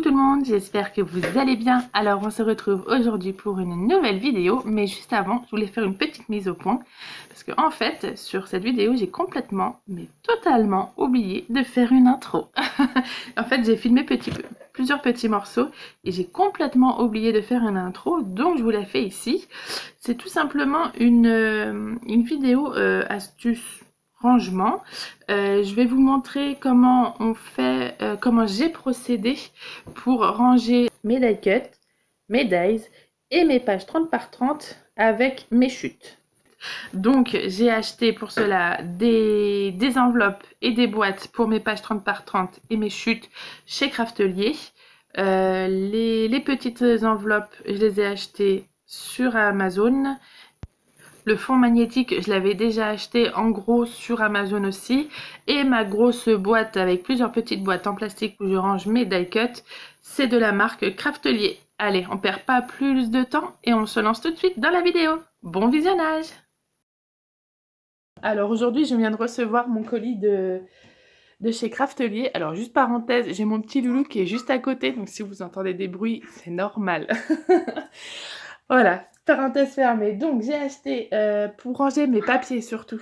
tout le monde, j'espère que vous allez bien. Alors on se retrouve aujourd'hui pour une nouvelle vidéo, mais juste avant je voulais faire une petite mise au point parce que en fait sur cette vidéo j'ai complètement, mais totalement oublié de faire une intro. En fait j'ai filmé plusieurs petits morceaux et j'ai complètement oublié de faire une intro, donc je vous la fais ici. C'est tout simplement une vidéo astuce rangement. Je vais vous montrer comment on fait, comment j'ai procédé pour ranger mes die cuts, mes dies et mes pages 30 par 30 avec mes chutes. Donc j'ai acheté pour cela des enveloppes et des boîtes pour mes pages 30 par 30 et mes chutes chez Craftelier. Les petites enveloppes, je les ai achetées sur Amazon. Le fond magnétique, je l'avais déjà acheté en gros sur Amazon aussi. Et ma grosse boîte avec plusieurs petites boîtes en plastique où je range mes die cuts, c'est de la marque Craftelier. Allez, on perd pas plus de temps et on se lance tout de suite dans la vidéo. Bon visionnage! Alors aujourd'hui, je viens de recevoir mon colis de chez Craftelier. Alors juste parenthèse, j'ai mon petit loulou qui est juste à côté, donc si vous entendez des bruits, c'est normal. Voilà, parenthèse fermée. Donc j'ai acheté, pour ranger mes papiers surtout,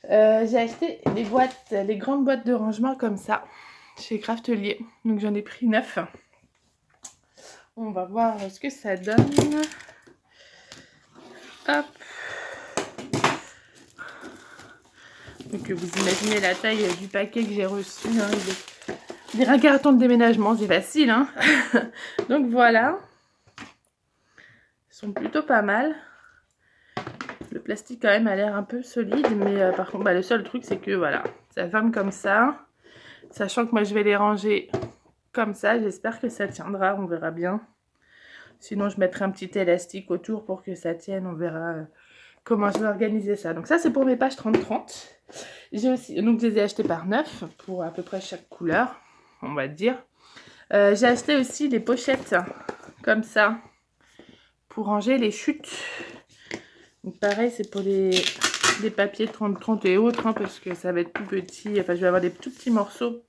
j'ai acheté des boîtes, les grandes boîtes de rangement comme ça, chez Craftelier. Donc j'en ai pris 9. On va voir ce que ça donne. Hop. Donc vous imaginez la taille du paquet que j'ai reçu. Hein. Il dirait un carton de déménagement, c'est facile. Hein. Donc voilà. Ils sont plutôt pas mal. Le plastique quand même a l'air un peu solide, mais par contre le seul truc c'est que voilà, ça ferme comme ça. Sachant que moi je vais les ranger comme ça, j'espère que ça tiendra, on verra bien. Sinon je mettrai un petit élastique autour pour que ça tienne, on verra comment je vais organiser ça. Donc ça c'est pour mes pages 30-30. J'ai aussi, donc je les ai achetés par 9 pour à peu près chaque couleur, on va dire. J'ai acheté aussi des pochettes comme ça pour ranger les chutes. Donc pareil, c'est pour les papiers 30-30 et autres, hein, parce que ça va être tout petit. Enfin, je vais avoir des tout petits morceaux.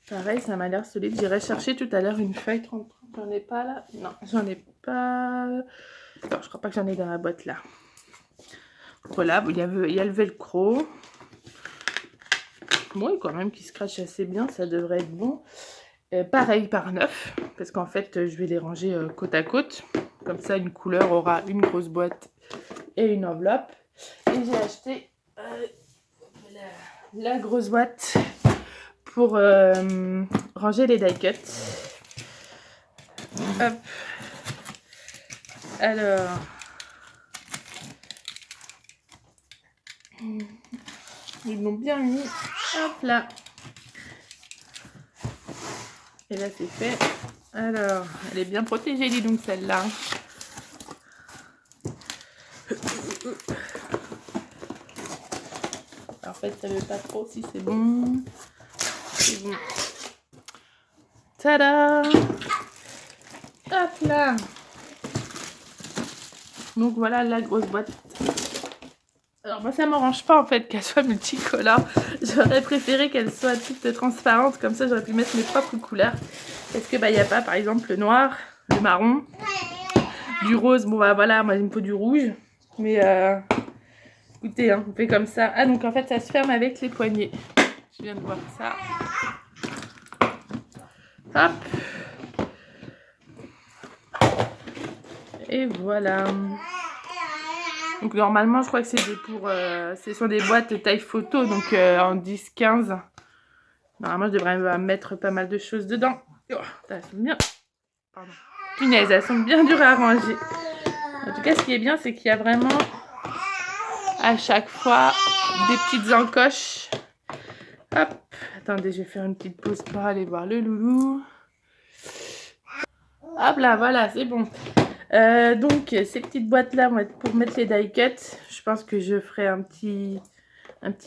Pareil, ça m'a l'air solide. J'irai chercher tout à l'heure une feuille 30-30. J'en ai pas là? Non, j'en ai pas. Non, je crois pas que j'en ai dans la boîte là. Voilà, il y a le velcro. Bon, quand même qui scratch assez bien, ça devrait être bon. Pareil par 9, parce qu'en fait, je vais les ranger côte à côte. Comme ça, une couleur aura une grosse boîte et une enveloppe. Et j'ai acheté la grosse boîte pour ranger les die cuts. Hop. Alors, ils l'ont bien mis. Hop là. Et là, c'est fait. Alors, elle est bien protégée, dis donc, celle-là. En fait, ça ne veut pas trop si c'est bon. C'est bon. Tada! Hop là! Donc voilà la grosse boîte. Alors moi ça m'arrange pas en fait qu'elle soit multicolore. J'aurais préféré qu'elle soit toute transparente, comme ça j'aurais pu mettre mes propres couleurs. Parce que il n'y a pas par exemple le noir, le marron, du rose. Bon bah voilà, moi il me faut du rouge. Mais écoutez, hein, on fait comme ça. Ah donc en fait ça se ferme avec les poignets. Je viens de voir ça. Hop. Et voilà. Donc normalement je crois que c'est ce sont des boîtes de taille photo, donc en 10-15. Normalement je devrais mettre pas mal de choses dedans. Oh, elles sont bien. Pardon. Punaise, elles sont bien dures à ranger. En tout cas ce qui est bien c'est qu'il y a vraiment à chaque fois des petites encoches. Hop. Attendez, je vais faire une petite pause pour aller voir le loulou. Hop là, voilà, c'est bon. Donc ces petites boîtes là vont être pour mettre les die cuts. Je pense que je ferai un petit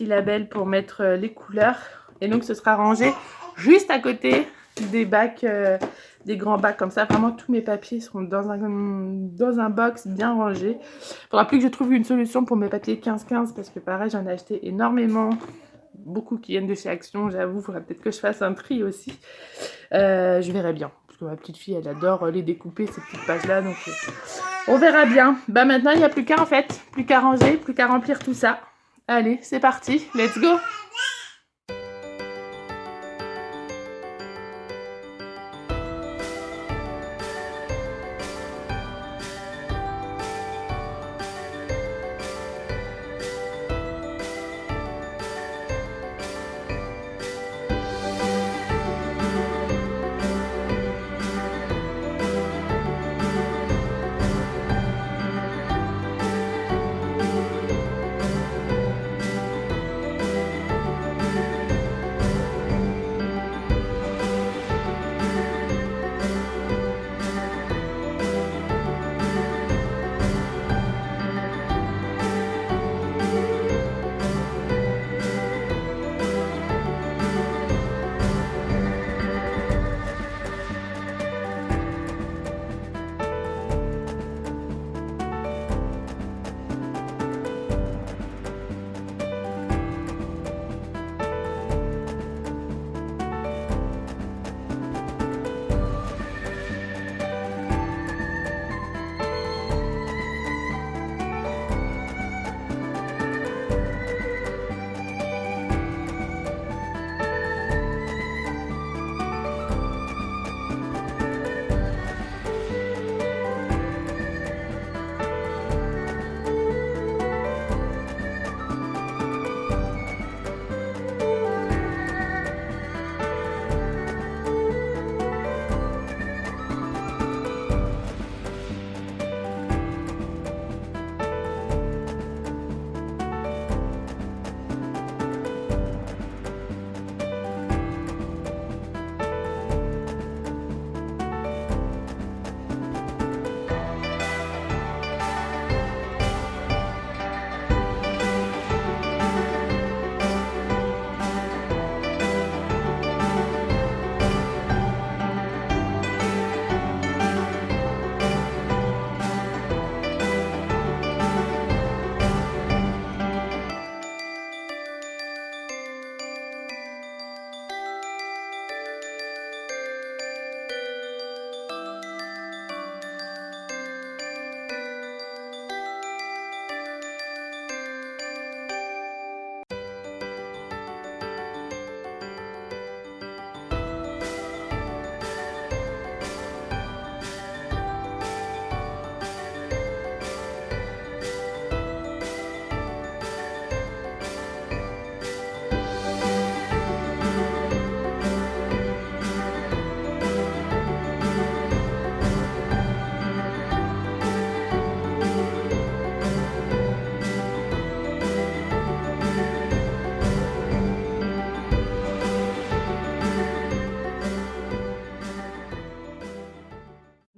label pour mettre les couleurs. Et donc ce sera rangé juste à côté des bacs, des grands bacs comme ça. Vraiment tous mes papiers seront dans un box bien rangé. Il faudra plus que je trouve une solution pour mes papiers 15-15 parce que pareil j'en ai acheté énormément beaucoup qui viennent de chez Action, j'avoue, il faudrait peut-être que je fasse un tri aussi. Je verrai bien, parce que ma petite fille, elle adore les découper, ces petites pages-là, donc on verra bien. Bah maintenant, il n'y a plus qu'à en fait, plus qu'à ranger, plus qu'à remplir tout ça. Allez, c'est parti, let's go!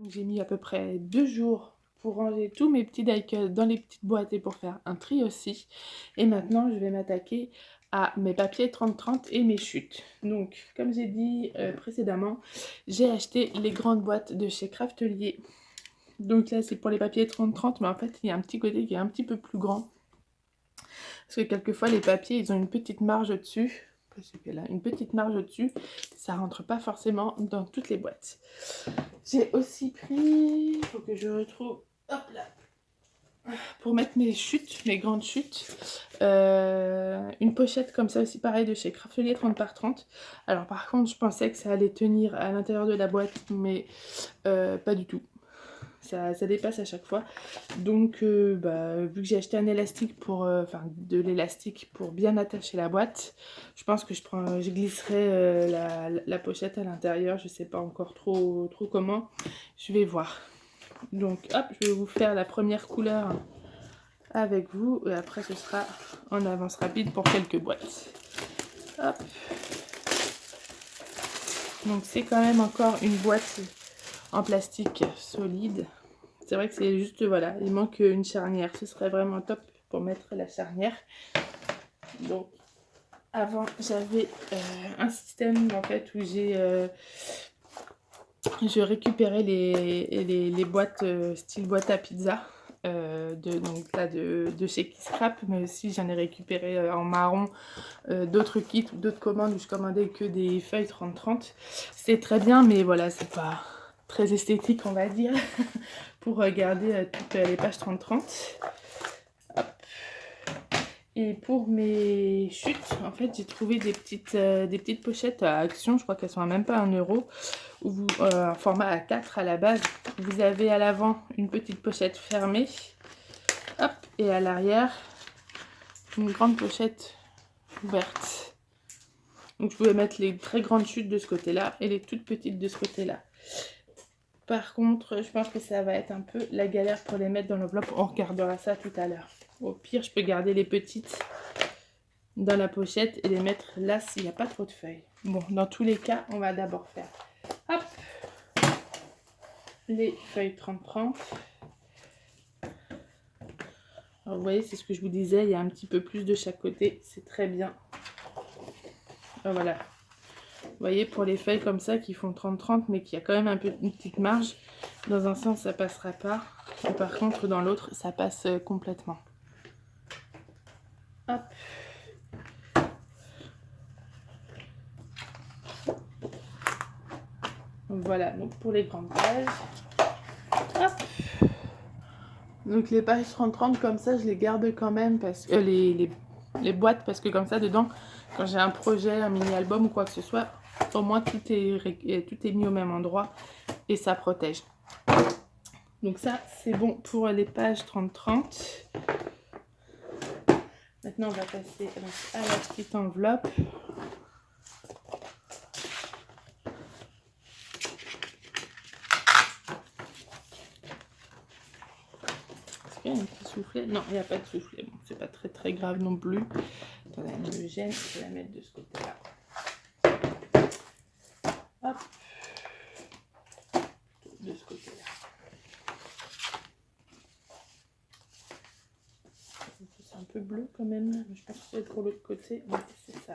J'ai mis à peu près 2 jours pour ranger tous mes petits die-cuts dans les petites boîtes et pour faire un tri aussi. Et maintenant, je vais m'attaquer à mes papiers 30-30 et mes chutes. Donc, comme j'ai dit précédemment, j'ai acheté les grandes boîtes de chez Craftelier. Donc là, c'est pour les papiers 30-30, mais en fait, il y a un petit côté qui est un petit peu plus grand. Parce que quelquefois, les papiers, ils ont une petite marge au-dessus. Là, une petite marge au-dessus, ça rentre pas forcément dans toutes les boîtes. J'ai aussi pris, il faut que je retrouve, hop là, pour mettre mes chutes, mes grandes chutes, une pochette comme ça aussi, pareil, de chez Craftelier 30x30. Alors par contre, je pensais que ça allait tenir à l'intérieur de la boîte, mais pas du tout. Ça dépasse à chaque fois. Donc vu que j'ai acheté un élastique pour de l'élastique pour bien attacher la boîte, je pense que je glisserai la pochette à l'intérieur. Je sais pas encore trop comment. Je vais voir. Donc hop, je vais vous faire la première couleur avec vous et après ce sera en avance rapide pour quelques boîtes. Hop. Donc c'est quand même encore une boîte en plastique solide. C'est vrai que c'est juste, voilà, il manque une charnière. Ce serait vraiment top pour mettre la charnière. Donc, avant, j'avais un système en fait où je récupérais les boîtes style boîte à pizza. donc là, de chez Kiscrap, mais aussi j'en ai récupéré en marron d'autres kits ou d'autres commandes où je commandais que des feuilles 30-30. C'est très bien, mais voilà, c'est pas très esthétique, on va dire, pour regarder toutes les pages 30-30. Et pour mes chutes, en fait, j'ai trouvé des petites pochettes à Action, je crois qu'elles sont à même pas 1 €, où vous, un format A4 à la base. Vous avez à l'avant une petite pochette fermée, hop, et à l'arrière, une grande pochette ouverte. Donc je pouvais mettre les très grandes chutes de ce côté-là et les toutes petites de ce côté-là. Par contre, je pense que ça va être un peu la galère pour les mettre dans l'enveloppe. On regardera ça tout à l'heure. Au pire, je peux garder les petites dans la pochette et les mettre là s'il n'y a pas trop de feuilles. Bon, dans tous les cas, on va d'abord faire hop, les feuilles 30-30. Alors, vous voyez, c'est ce que je vous disais, il y a un petit peu plus de chaque côté. C'est très bien. Alors, voilà. Vous voyez, pour les feuilles comme ça qui font 30-30, mais qui a quand même un peu une petite marge, dans un sens, ça passera pas. Et par contre, dans l'autre, ça passe complètement. Hop. Voilà, donc pour les grandes pages. Hop. Donc les pages 30-30 comme ça, je les garde quand même parce que les boîtes, parce que comme ça dedans, quand j'ai un projet, un mini-album ou quoi que ce soit, au moins tout est mis au même endroit et ça protège. Donc ça, c'est bon pour les pages 30-30. Maintenant, on va passer à la petite enveloppe. Est-ce qu'il y a un petit soufflet? Non, il n'y a pas de soufflet. Bon, c'est pas très grave non plus. Attendez, elle me gêne. Je vais la mettre de ce côté-là. Hop. De ce côté-là. C'est un peu bleu quand même. Je pense que c'est pour l'autre côté. Oui, c'est ça.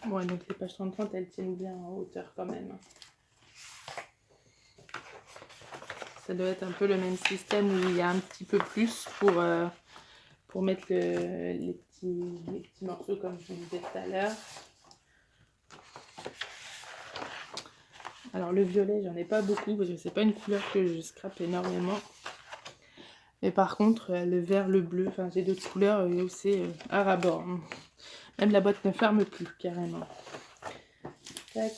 Ouais, donc les pages 30-30, elles tiennent bien en hauteur quand même. Ça doit être un peu le même système où il y a un petit peu plus pour mettre les petits morceaux comme je vous disais tout à l'heure. Alors le violet, j'en ai pas beaucoup parce que c'est pas une couleur que je scrape énormément. Mais par contre, le vert, le bleu, enfin j'ai d'autres couleurs où c'est à ras-bord. Même la boîte ne ferme plus carrément. Tac.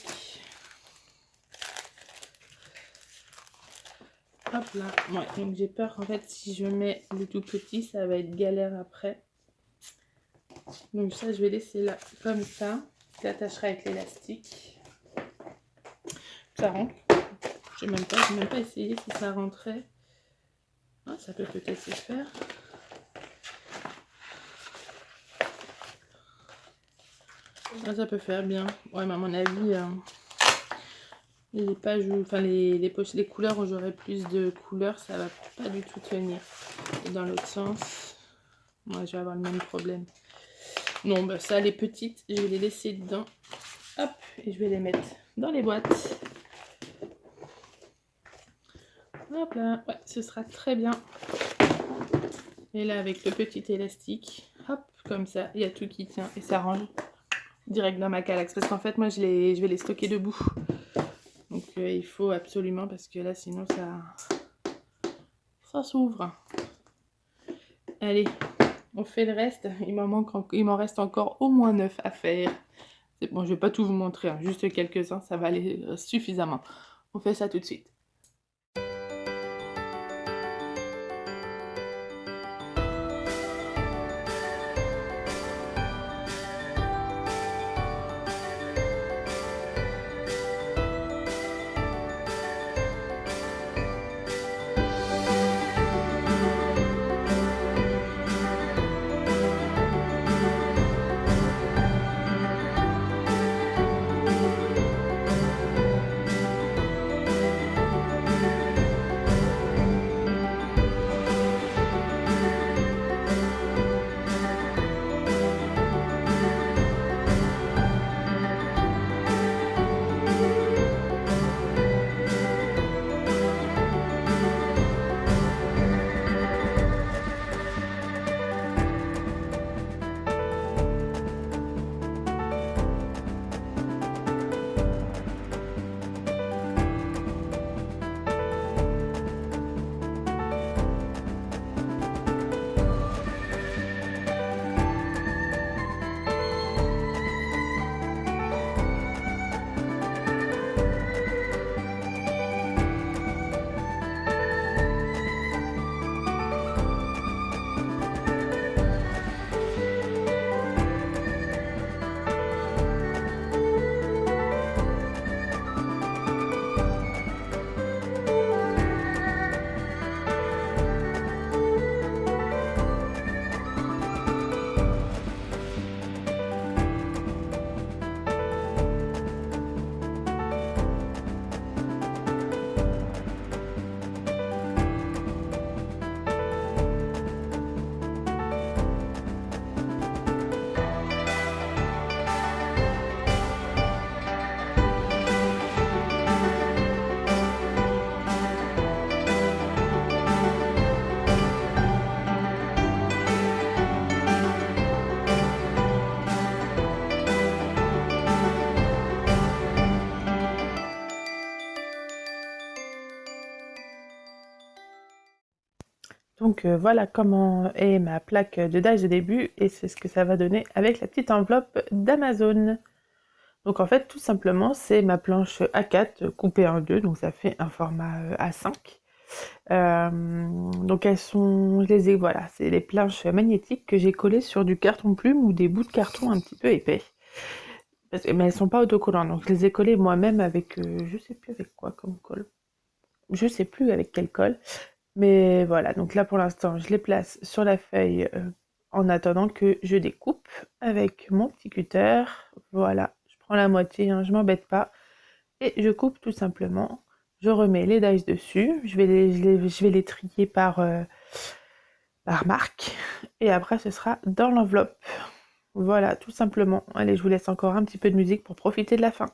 Hop là. Ouais, donc j'ai peur en fait si je mets le tout petit, ça va être galère après. Donc ça, je vais laisser là comme ça. Je l'attacherai avec l'élastique. Ça rentre. Je n'ai même pas essayé si ça rentrait. Ah, ça peut peut-être se faire. Ah, ça peut faire bien. Ouais, mais à mon avis, les pages, enfin les couleurs où j'aurai plus de couleurs, ça va pas du tout tenir. Et dans l'autre sens, moi, je vais avoir le même problème. Non, bah ça, les petites, je vais les laisser dedans. Hop, et je vais les mettre dans les boîtes. Hop là, ouais, ce sera très bien. Et là, avec le petit élastique, hop, comme ça, il y a tout qui tient et ça range direct dans ma calax. Parce qu'en fait, moi, je vais les stocker debout. Donc, il faut absolument, parce que là, sinon, ça s'ouvre. Allez, on fait le reste. Il m'en reste encore au moins 9 à faire. C'est bon, je vais pas tout vous montrer, hein, juste quelques-uns, ça va aller suffisamment. On fait ça tout de suite. Donc voilà comment est ma plaque de dice de début et c'est ce que ça va donner avec la petite enveloppe d'Amazon. Donc en fait tout simplement c'est ma planche A4 coupée en deux, donc ça fait un format A5. Donc elles sont, je les ai, voilà, c'est les planches magnétiques que j'ai collées sur du carton plume ou des bouts de carton un petit peu épais. Mais elles sont pas autocollantes, donc je les ai collées moi-même avec, je sais plus avec quoi comme colle. Je sais plus avec quelle colle. Mais voilà, donc là pour l'instant, je les place sur la feuille en attendant que je découpe avec mon petit cutter. Voilà, je prends la moitié, hein, je m'embête pas. Et je coupe tout simplement. Je remets les dice dessus. Je vais les trier par marque. Et après, ce sera dans l'enveloppe. Voilà, tout simplement. Allez, je vous laisse encore un petit peu de musique pour profiter de la fin.